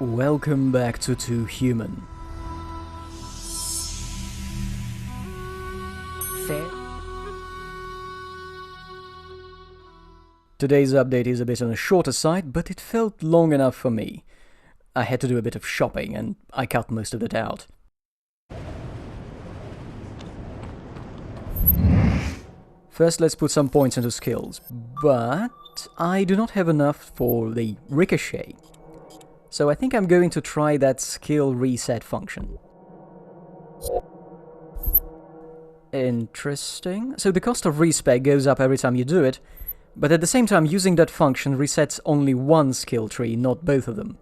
Welcome back to Too Human. Fair. Today's update is a bit on the shorter side, but it felt long enough for me. I had to do a bit of shopping, and I cut most of it out. First, let's put some points into skills, but I do not have enough for the ricochet. So I think I'm going to try that skill reset function. Interesting. So the cost of respec goes up every time you do it, but at the same time using that function resets only one skill tree, not both of them.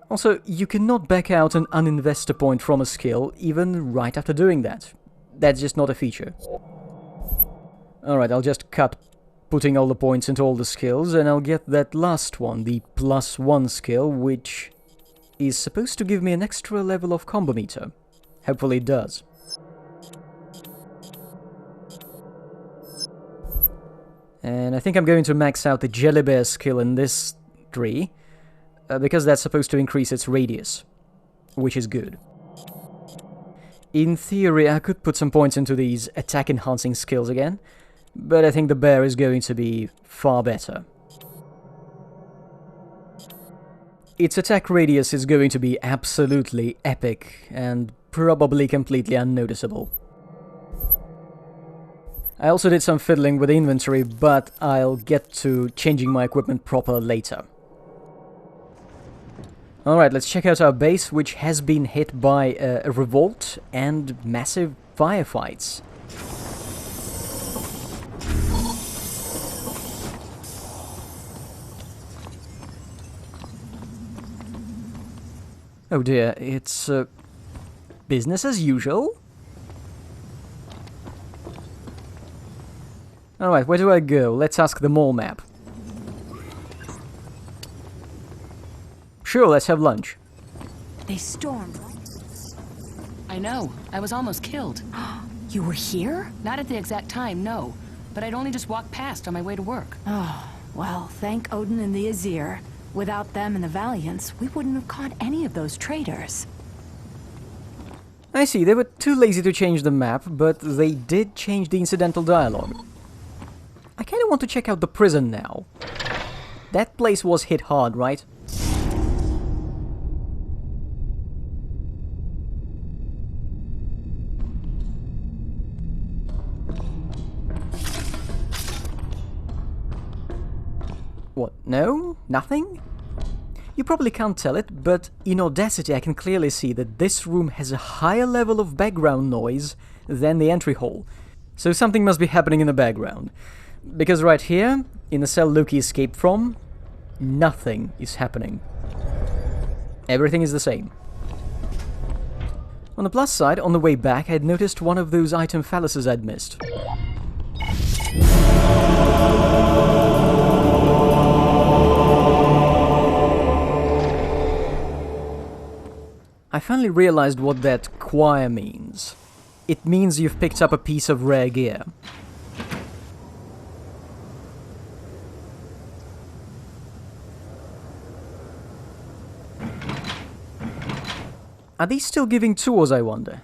Also, you cannot back out an uninvest a point from a skill even right after doing that. That's just not a feature. Alright, I'll just cut putting all the points into all the skills, and I'll get that last one, the +1 skill, which is supposed to give me an extra level of combo meter. Hopefully it does. And I think I'm going to max out the Jelly Bear skill in this tree, because that's supposed to increase its radius, which is good. In theory, I could put some points into these attack-enhancing skills again, but I think the bear is going to be far better. Its attack radius is going to be absolutely epic, and probably completely unnoticeable. I also did some fiddling with the inventory, but I'll get to changing my equipment proper later. Alright, let's check out our base, which has been hit by a revolt and massive firefights. Oh dear, it's business as usual? Alright, where do I go? Let's ask the mall map. Sure, let's have lunch. They stormed. I know. I was almost killed. You were here? Not at the exact time, no. But I'd only just walked past on my way to work. Oh, well, thank Odin and the Azir. Without them and the Valiants, we wouldn't have caught any of those traitors. I see, they were too lazy to change the map, but they did change the incidental dialogue. I kinda want to check out the prison now. That place was hit hard, right? What, no? Nothing? You probably can't tell it, but in Audacity I can clearly see that this room has a higher level of background noise than the entry hall. So something must be happening in the background. Because right here, in the cell Loki escaped from, nothing is happening. Everything is the same. On the plus side, on the way back, I had noticed one of those item fallacies I'd missed. I finally realized what that choir means. It means you've picked up a piece of rare gear. Are these still giving tours, I wonder?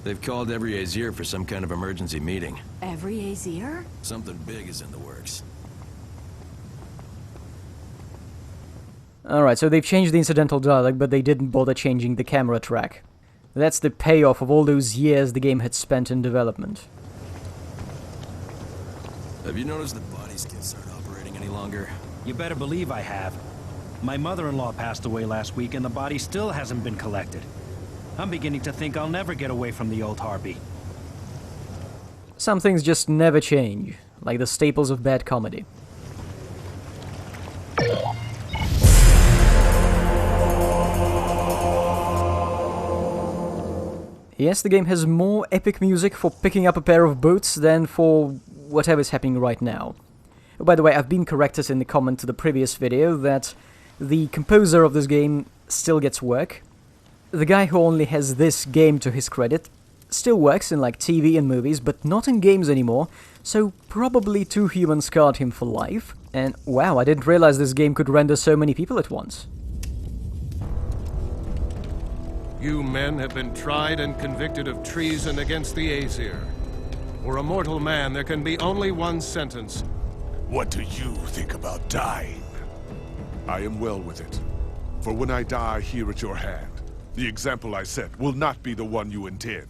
They've called every Azir for some kind of emergency meeting. Every Azir? Something big is in the works. Alright, so they've changed the incidental dialogue, but they didn't bother changing the camera track. That's the payoff of all those years the game had spent in development. Have you noticed the body skins aren't operating any longer? You better believe I have. My mother-in-law passed away last week and the body still hasn't been collected. I'm beginning to think I'll never get away from the old Harpy. Some things just never change, like the staples of bad comedy. Yes, the game has more epic music for picking up a pair of boots than for whatever's happening right now. Oh, by the way, I've been corrected in the comment to the previous video that the composer of this game still gets work. The guy who only has this game to his credit still works in like TV and movies, but not in games anymore, so probably Too Human scarred him for life. And wow, I didn't realize this game could render so many people at once. You men have been tried and convicted of treason against the Aesir. For a mortal man, there can be only one sentence. What do you think about dying? I am well with it. For when I die here at your hand, the example I set will not be the one you intend.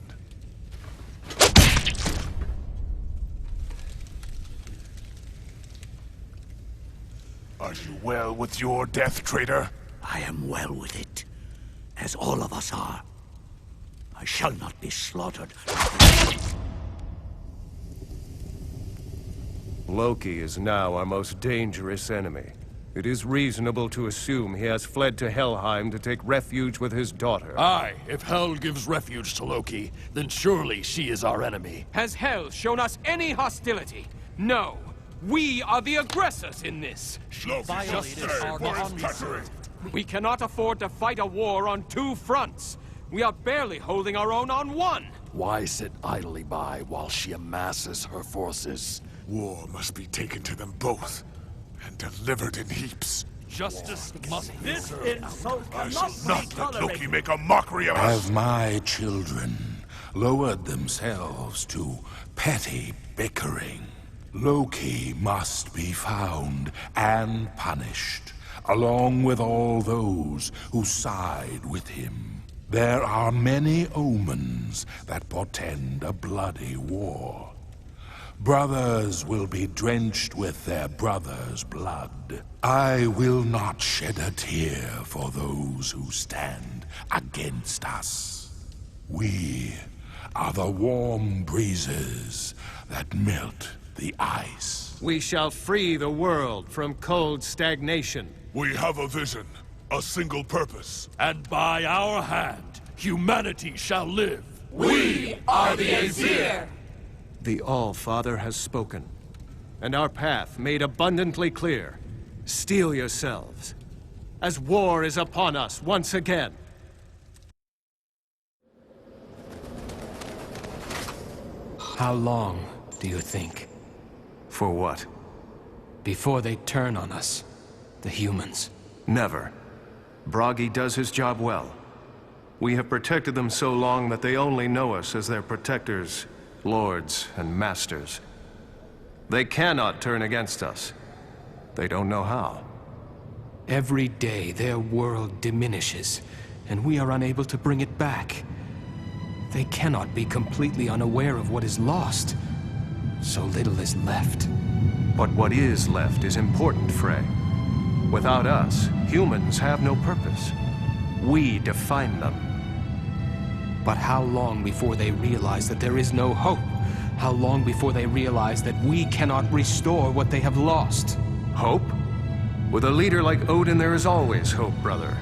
Are you well with your death, traitor? I am well with it, as all of us are. I shall not be slaughtered. Loki is now our most dangerous enemy. It is reasonable to assume he has fled to Helheim to take refuge with his daughter. Aye, if Hel gives refuge to Loki, then surely she is our enemy. Has Hel shown us any hostility? No. We are the aggressors in this. We cannot afford to fight a war on two fronts. We are barely holding our own on one. Why sit idly by while she amasses her forces? War must be taken to them both, and delivered in heaps. Justice must be This served. insult I cannot shall be not let tolerated. Loki make a mockery of us! Have my children lowered themselves to petty bickering? Loki must be found and punished, along with all those who side with him. There are many omens that portend a bloody war. Brothers will be drenched with their brothers' blood. I will not shed a tear for those who stand against us. We are the warm breezes that melt the ice. We shall free the world from cold stagnation. We have a vision, a single purpose. And by our hand, humanity shall live. We are the Aesir! The All-Father has spoken, and our path made abundantly clear. Steel yourselves, as war is upon us once again. How long, do you think? For what? Before they turn on us, the humans. Never. Bragi does his job well. We have protected them so long that they only know us as their protectors, lords, and masters. They cannot turn against us. They don't know how. Every day their world diminishes, and we are unable to bring it back. They cannot be completely unaware of what is lost. So little is left. But what is left is important, Frey. Without us, humans have no purpose. We define them. But how long before they realize that there is no hope? How long before they realize that we cannot restore what they have lost? Hope? With a leader like Odin, there is always hope, brother.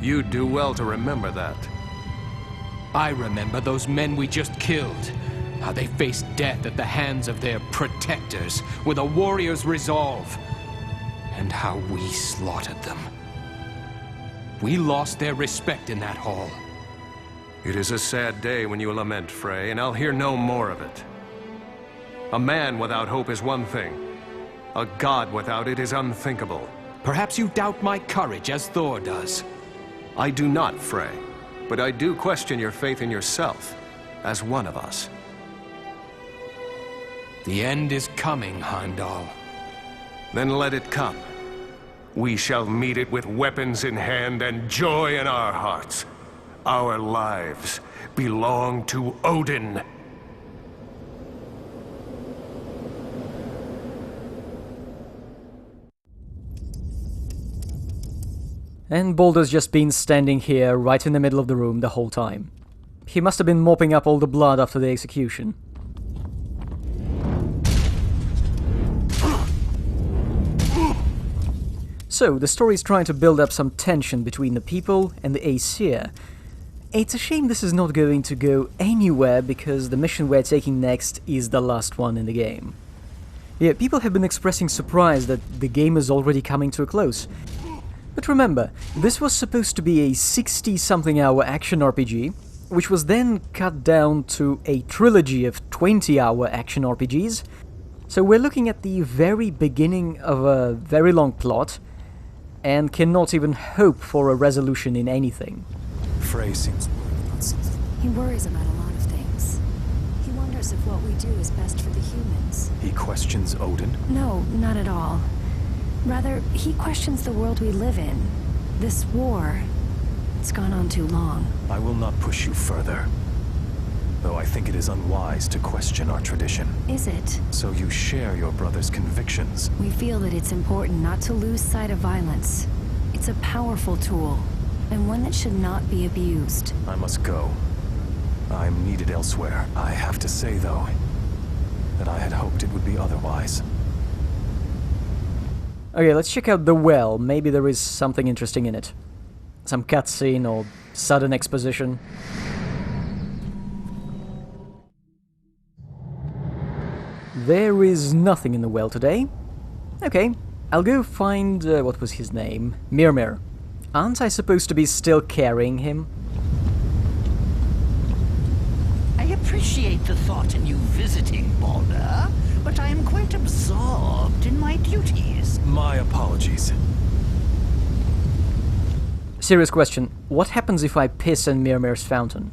You'd do well to remember that. I remember those men we just killed. How they faced death at the hands of their protectors with a warrior's resolve. And how we slaughtered them. We lost their respect in that hall. It is a sad day when you lament, Frey, and I'll hear no more of it. A man without hope is one thing. A god without it is unthinkable. Perhaps you doubt my courage as Thor does. I do not, Frey. But I do question your faith in yourself, as one of us. The end is coming, Heimdall. Then let it come. We shall meet it with weapons in hand and joy in our hearts. Our lives belong to Odin. And Baldur's just been standing here right in the middle of the room the whole time. He must have been mopping up all the blood after the execution. So, the story is trying to build up some tension between the people and the Aesir. It's a shame this is not going to go anywhere because the mission we're taking next is the last one in the game. Yeah, people have been expressing surprise that the game is already coming to a close. But remember, this was supposed to be a 60-something hour action RPG, which was then cut down to a trilogy of 20-hour action RPGs, So we're looking at the very beginning of a very long plot, and cannot even hope for a resolution in anything. Frey seems worried about something. He worries about a lot of things. He wonders if what we do is best for the humans. He questions Odin? No, not at all. Rather, he questions the world we live in. This war, it's gone on too long. I will not push you further. Though I think it is unwise to question our tradition. Is it? So you share your brother's convictions. We feel that it's important not to lose sight of violence. It's a powerful tool, and one that should not be abused. I must go. I'm needed elsewhere. I have to say, though, that I had hoped it would be otherwise. Okay, let's check out the well. Maybe there is something interesting in it. Some cutscene or sudden exposition. There is nothing in the well today. Okay, I'll go find, what was his name? Mimir. Aren't I supposed to be still carrying him? I appreciate the thought in you visiting, Baldur, but I am quite absorbed in my duties. My apologies. Serious question. What happens if I piss in Mimir's fountain?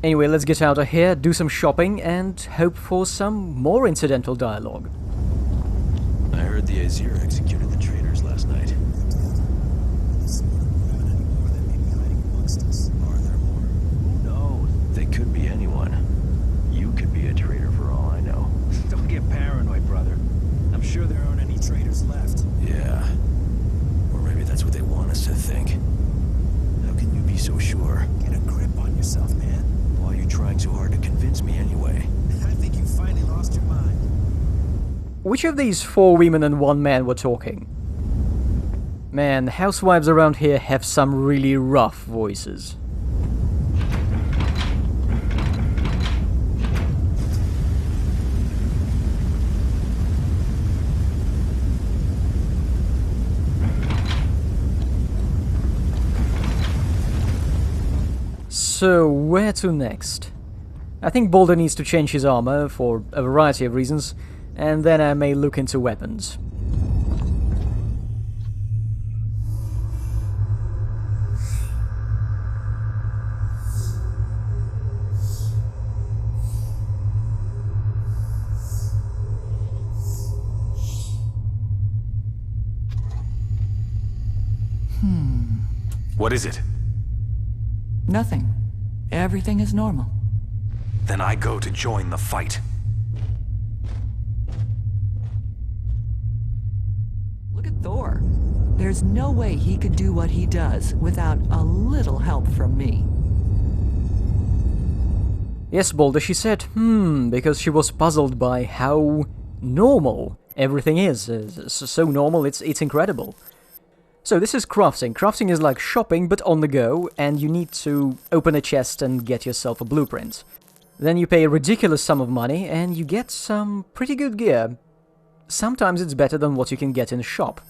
Anyway, let's get out of here, do some shopping, and hope for some more incidental dialogue. I heard the Aesir executed the traitors last night. Are there more? Who knows? They could be anyone. You could be a traitor for all I know. Don't get paranoid, brother. I'm sure there aren't any traitors left. Yeah. Or maybe that's what they want us to think. How can you be so sure? Get a grip on yourself, man. Why are you trying so hard to convince me anyway? I think you finally lost your mind. Which of these 4 women and 1 man were talking? Man, housewives around here have some really rough voices. So, where to next? I think Baldur needs to change his armor for a variety of reasons, and then I may look into weapons. What is it? Nothing. Everything is normal. Then I go to join the fight. Look at Thor. There's no way he could do what he does without a little help from me. Yes, Baldur, she said, because she was puzzled by how normal everything is. So normal, it's incredible. So this is crafting. Crafting is like shopping, but on the go, and you need to open a chest and get yourself a blueprint. Then you pay a ridiculous sum of money, and you get some pretty good gear. Sometimes it's better than what you can get in a shop.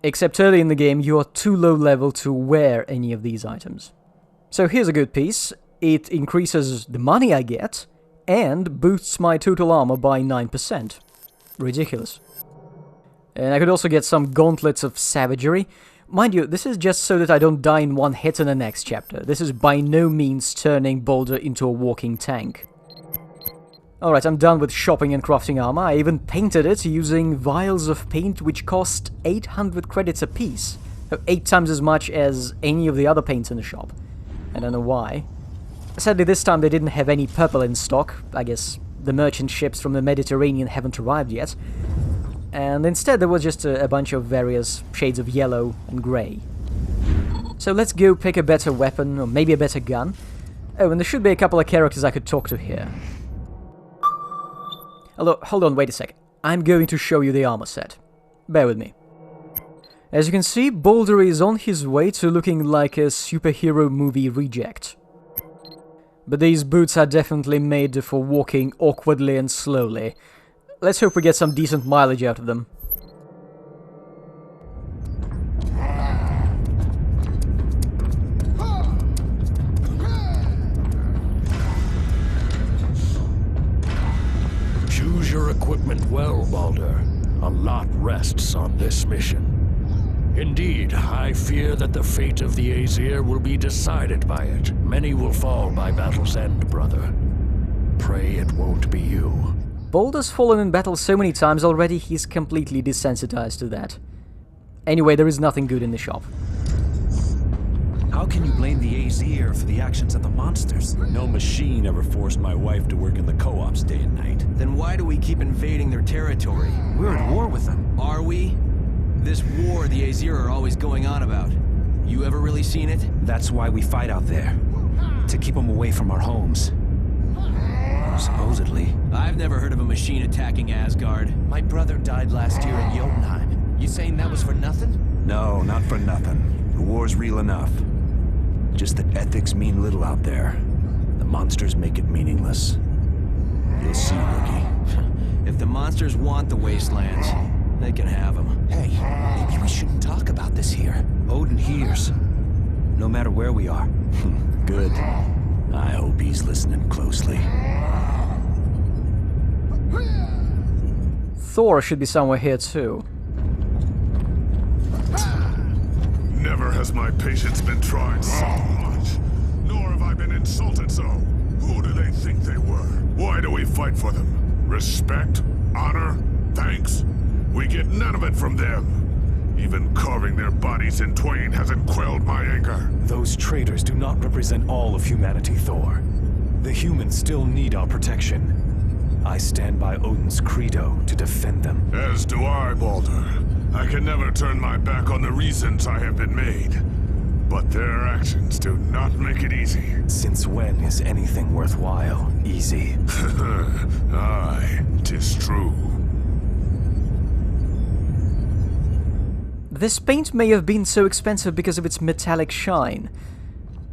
Except early in the game, you are too low level to wear any of these items. So here's a good piece. It increases the money I get, and boosts my total armor by 9%. Ridiculous. And I could also get some gauntlets of savagery. Mind you, this is just so that I don't die in one hit in the next chapter. This is by no means turning Baldur into a walking tank. Alright, I'm done with shopping and crafting armor. I even painted it using vials of paint which cost 800 credits apiece. 8 times as much as any of the other paints in the shop. I don't know why. Sadly, this time they didn't have any purple in stock. I guess the merchant ships from the Mediterranean haven't arrived yet. And instead there was just a bunch of various shades of yellow and grey. So let's go pick a better weapon, or maybe a better gun. Oh, and there should be a couple of characters I could talk to here. Although, hold on, wait a sec. I'm going to show you the armor set. Bear with me. As you can see, Baldur is on his way to looking like a superhero movie reject. But these boots are definitely made for walking awkwardly and slowly. Let's hope we get some decent mileage out of them. Choose your Well, Baldur, a lot rests on this mission. Indeed, I fear that the fate of the Aesir will be decided by it. Many will fall by battle's end, brother. Pray it won't be you. Baldur's fallen in battle so many times already, he's completely desensitized to that. Anyway, there is nothing good in the shop. How can you blame the Aesir for the actions of the monsters? No machine ever forced my wife to work in the co-ops day and night. Then why do we keep invading their territory? We're at war with them. Are we? This war the Aesir are always going on about. You ever really seen it? That's why we fight out there. To keep them away from our homes. Supposedly. I've never heard of a machine attacking Asgard. My brother died last year in Jotunheim. You saying that was for nothing? No, not for nothing. The war's real enough. Just that ethics mean little out there. The monsters make it meaningless. You'll see, Rookie. If the monsters want the wastelands, they can have them. Hey, maybe we shouldn't talk about this here. Odin hears. No matter where we are. Good. I hope he's listening closely. Thor should be somewhere here too. Never has my patience been tried so much. Nor have I been insulted so. Who do they think they were? Why do we fight for them? Respect? Honor? Thanks? We get none of it from them. Even carving their bodies in twain hasn't quelled my anger. Those traitors do not represent all of humanity, Thor. The humans still need our protection. I stand by Odin's credo to defend them. As do I, Baldur. I can never turn my back on the reasons I have been made. But their actions do not make it easy. Since when is anything worthwhile easy? Aye, 'tis true. This paint may have been so expensive because of its metallic shine.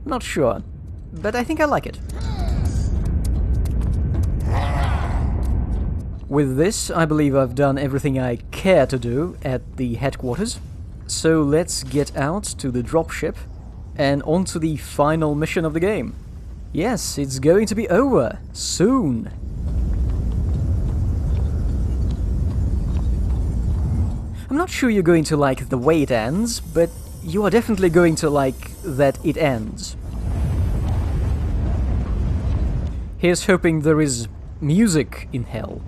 Not sure, but I think I like it. With this, I believe I've done everything I care to do at the headquarters. So let's get out to the dropship and on to the final mission of the game. Yes, it's going to be over soon. I'm not sure you're going to like the way it ends, but you are definitely going to like that it ends. Here's hoping there is music in hell.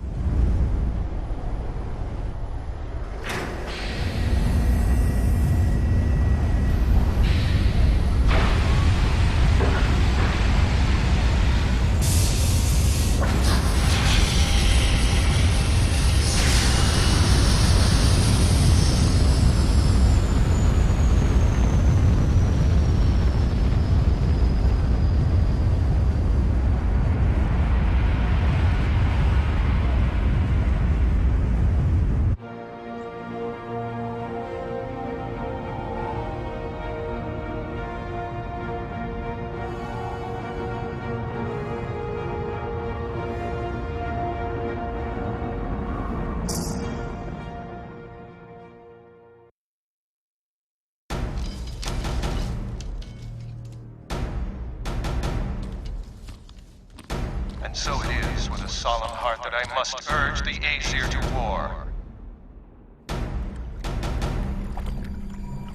And so it is with a solemn heart that I must urge the Aesir to war.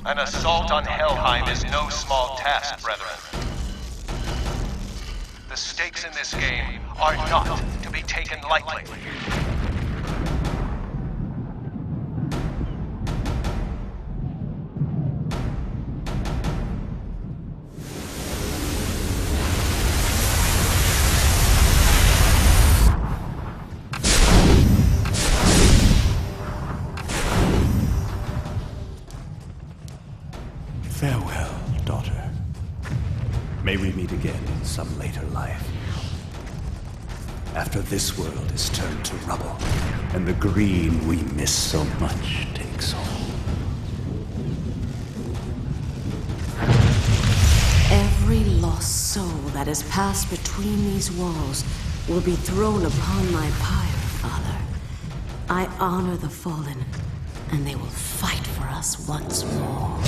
An assault on Helheim is no small task, brethren. The stakes in this game are not to be taken lightly. Farewell, daughter. May we meet again in some later life. After this world is turned to rubble, and the green we miss so much takes hold. Every lost soul that has passed between these walls will be thrown upon my pyre, Father. I honor the fallen, and they will fight for us once more.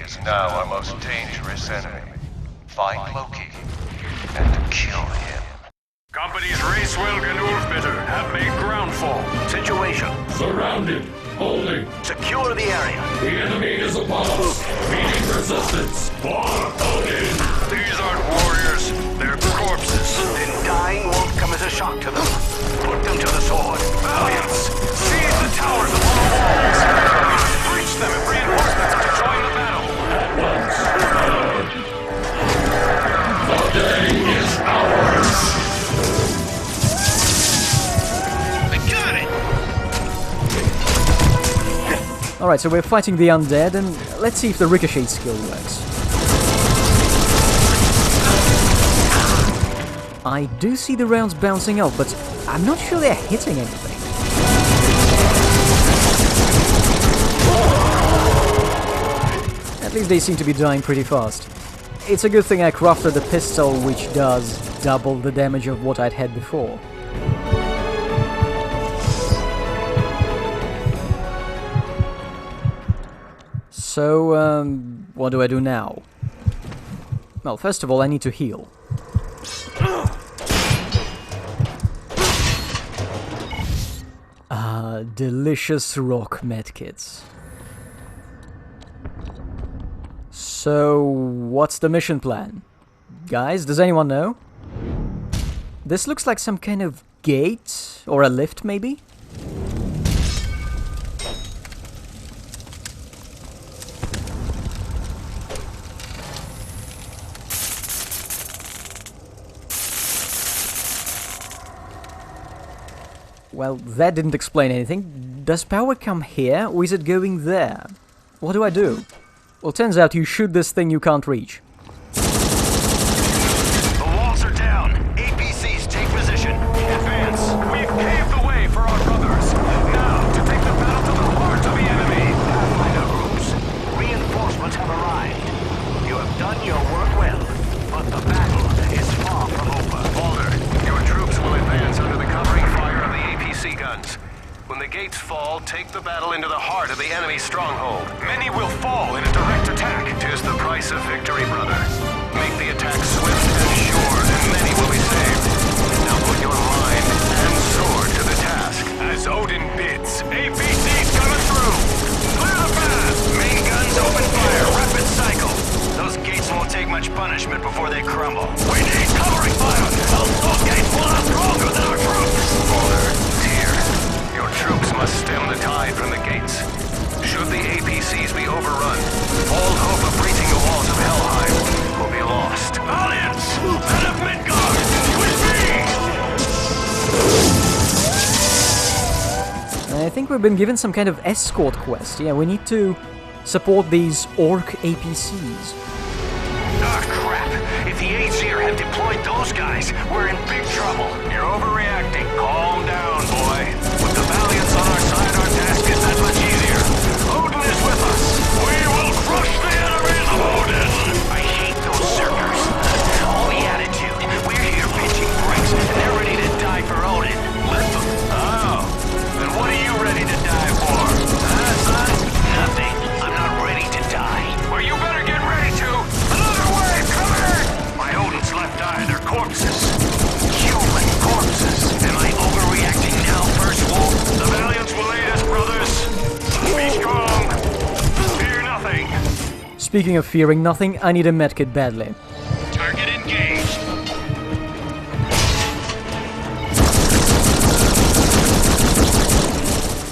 is now our most dangerous enemy. Find Loki and kill him. Companies Racewell and Ulfbitter have made groundfall. Situation. Surrounded. Holding. Secure the area. The enemy is upon us. Meeting resistance. For Odin. These aren't warriors. They're corpses. Then dying won't come as a shock to them. Put them to the sword. Valiants! Seize the towers of all walls! Breach them if reinforcements are to join the battle! At once. The day is ours. Alright, so we're fighting the undead, and let's see if the ricochet skill works. I do see the rounds bouncing off, but I'm not sure they're hitting anything. At least they seem to be dying pretty fast. It's a good thing I crafted a pistol which does double the damage of what I'd had before. So, what do I do now? Well, first of all, I need to heal. Delicious rock medkits. So, what's the mission plan? Guys, does anyone know? This looks like some kind of gate, or a lift, maybe? Well, that didn't explain anything. Does power come here, or is it going there? What do I do? Well, turns out you shoot this thing you can't reach. The walls are down. APCs take position. Advance. We've paved the way for our brothers. Now, to take the battle to the heart of the enemy. Pathfinder groups. Reinforcements have arrived. You have done your work well, but the battle is far from over. Balder, your troops will advance under the covering fire of the APC guns. When the gates fall, take the battle into the heart of the enemy stronghold. Many will fall in a direct attack. 'Tis the price of victory, brother. Make the attack swift and sure, and many will be saved. Now put your mind and sword to the task. As Odin bids, APC's coming through. Clear the path. Main guns open fire. Rapid cycle. Those gates won't take much punishment before they crumble. We need covering fire. Those gates will are stronger than our troops. Balder, Tyr, your troops must stem the tide from the gates. Should the APCs be overrun, all hope of breaching the walls of Helheim will be lost. Valiants! Head of Midgard! With me! I think we've been given some kind of escort quest. Yeah, we need to support these orc APCs. Ah, crap! If the Aesir have deployed those guys, we're in big trouble. You're overreacting. Calm down, boy. With the Valiants on our side, our task is that much easier. Odin is with us. We will crush the enemies of Odin! I hate those Zerkers. All the attitude. We're here pitching bricks, and they're ready to die for Odin. Let them. Oh. Then what are you ready to die for? Son? Nothing. I'm not ready to die. Well, you better get ready to. Another wave coming! My Odin's left eye, they're corpses. Human corpses. Am I overreacting now, First Wolf? The Valiants will aid us, brothers. Be strong. Fear nothing. Speaking of fearing nothing, I need a medkit badly. Target engaged.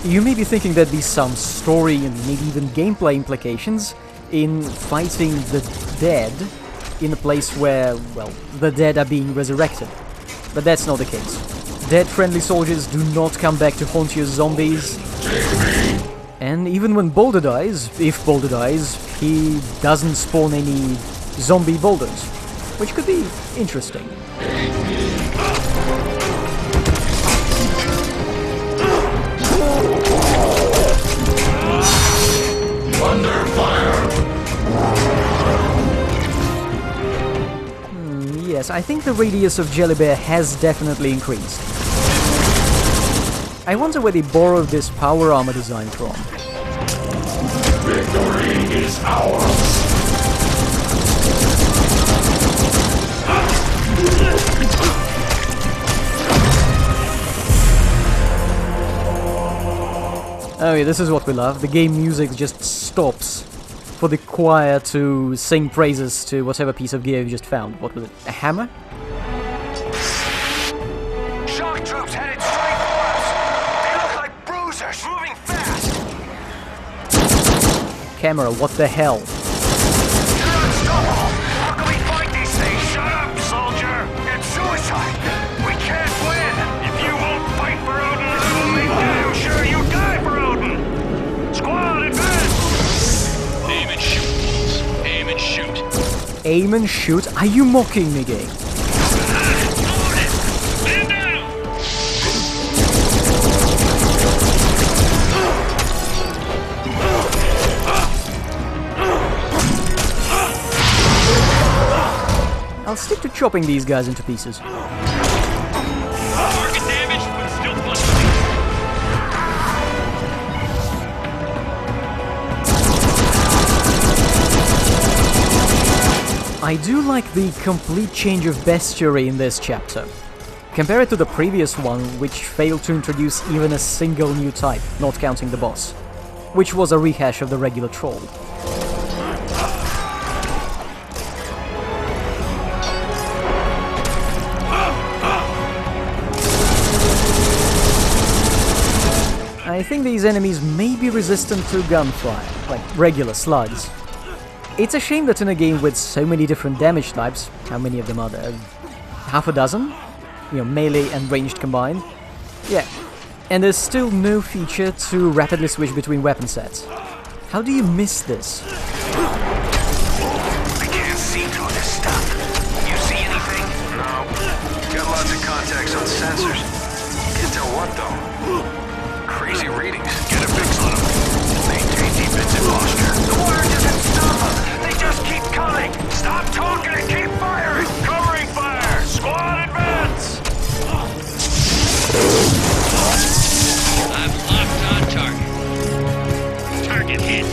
You may be thinking there'd be some story and maybe even gameplay implications in fighting the dead in a place where, well, the dead are being resurrected. But that's not the case. Dead-friendly soldiers do not come back to haunt your zombies. And even when Balder dies, if Balder dies, he doesn't spawn any zombie boulders, which could be interesting. Thunder fire! Yes, I think the radius of Jellybear has definitely increased. I wonder where they borrowed this power armor design from. Victory is ours! Oh yeah, this is what we love. The game music just stops for the choir to sing praises to whatever piece of gear you just found. What was it? A hammer? Shock troops headed straight for us. They look like bruisers, moving fast. Camera, what the hell? You're unstoppable. How can we fight these things? Shut up, soldier. It's suicide. We can't win. If you won't fight for Odin, I will make damn sure you die for Odin. Squad, advance. Aim and shoot, wolves. Aim and shoot. Aim and shoot? Are you mocking me, game? Stand down! I'll stick to chopping these guys into pieces. Target damage, but still plus. I do like the complete change of bestiary in this chapter. Compare it to the previous one, which failed to introduce even a single new type, not counting the boss, which was a rehash of the regular troll. I think these enemies may be resistant to gunfire, like regular slugs. It's a shame that in a game with so many different damage types, how many of them are there? Half a dozen? You know, melee and ranged combined? Yeah. And there's still no feature to rapidly switch between weapon sets. How do you miss this? I can't see through this stuff. You see anything? No. Got lots of contacts on sensors. Can't tell what, though. Crazy readings. Get a fix on them. Maintain defensive posture. The water doesn't stop them. They just keep coming. Stop talking and keep firing. Covering fire. Squad advance. I'm locked on target. Target hit.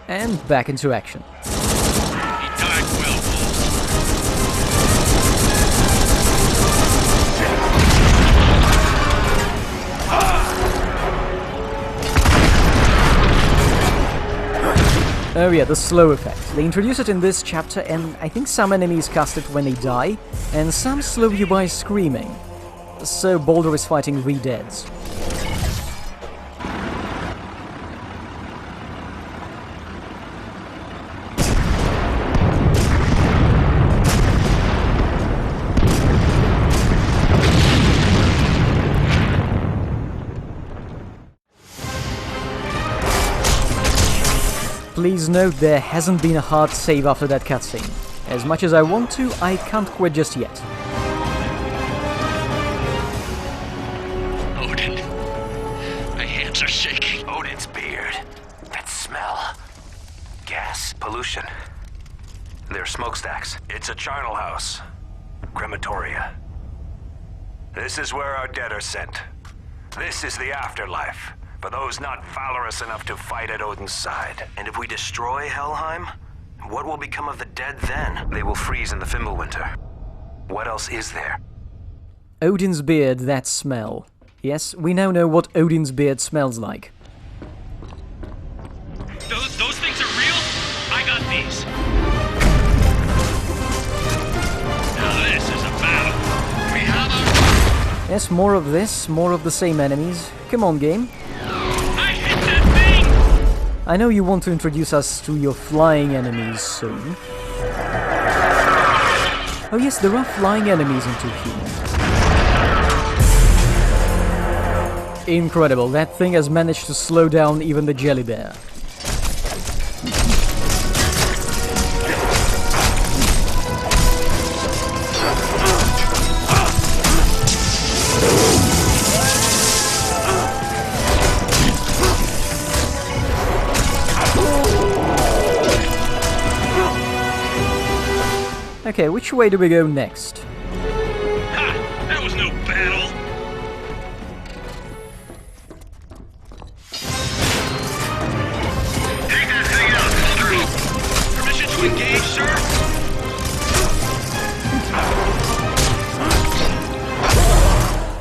And back into action. He died well, Oh yeah, the slow effect. They introduce it in this chapter, and I think some enemies cast it when they die, and some slow you by screaming. So Baldur is fighting re-deads. Please note there hasn't been a hard save after that cutscene. As much as I want to, I can't quit just yet. Odin. My hands are shaking. Odin's beard. That smell. Gas. Pollution. They're smokestacks. It's a charnel house. Crematoria. This is where our dead are sent. This is the afterlife. For those not valorous enough to fight at Odin's side. And if we destroy Helheim, what will become of the dead then? They will freeze in the Fimbulwinter. What else is there? Odin's beard, that smell. Yes, we now know what Odin's beard smells like. Those things are real? I got these. Now this is a battle. We have a... Yes, more of this, more of the same enemies. Come on, game. I know you want to introduce us to your flying enemies soon. Oh yes, there are flying enemies in 2Q. Incredible, that thing has managed to slow down even the jelly bear. Okay, which way do we go next? Ha! That was no battle! Take that thing out, soldiers! Permission to engage, sir?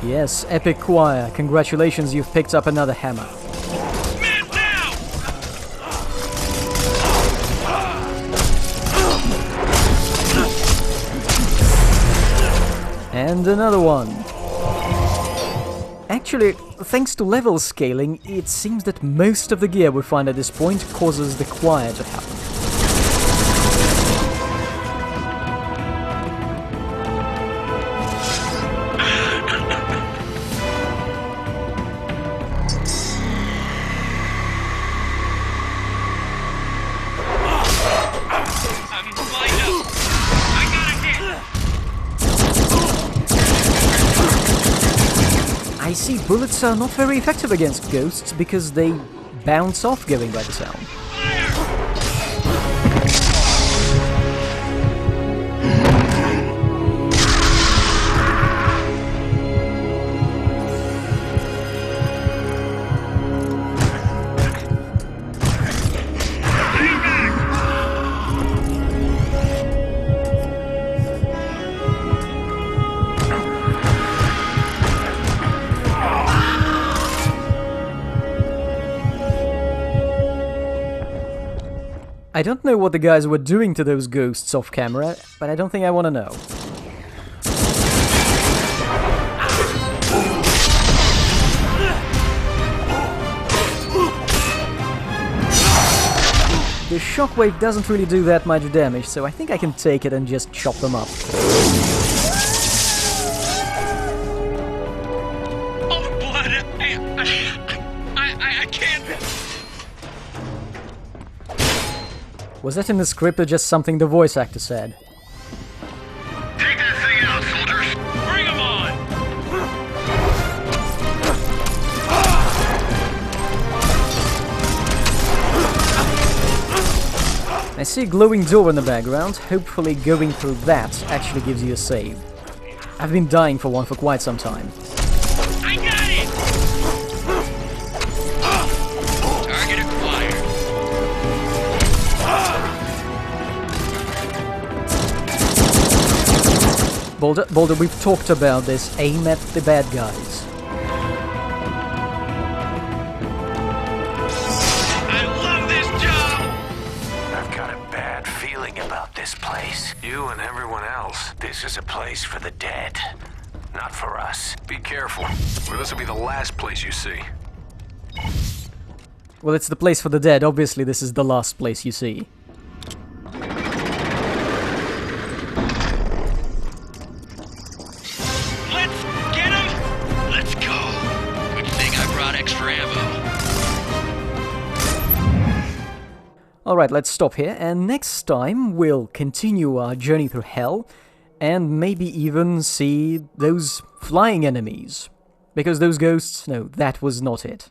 Yes, Epic Choir. Congratulations, you've picked up another hammer. Man down! And another one. Actually, thanks to level scaling, it seems that most of the gear we find at this point causes the choir to happen. I see bullets are not very effective against ghosts because they bounce off going by the sound. I don't know what the guys were doing to those ghosts off camera, but I don't think I want to know. The shockwave doesn't really do that much damage, so I think I can take it and just chop them up. All the blood! I can't... Was that in the script or just something the voice actor said? Take that thing out, soldiers! Bring them on! I see a glowing door in the background. Hopefully going through that actually gives you a save. I've been dying for one for quite some time. I got it! Target acquired. Boulder, we've talked about this. Aim at the bad guys. I love this job! I've got a bad feeling about this place. You and everyone else. This is a place for the dead. Not for us. Be careful, or this will be the last place you see. Well, it's the place for the dead. Obviously, this is the last place you see. Alright, let's stop here, and next time we'll continue our journey through hell, and maybe even see those flying enemies. Because those ghosts, no, that was not it.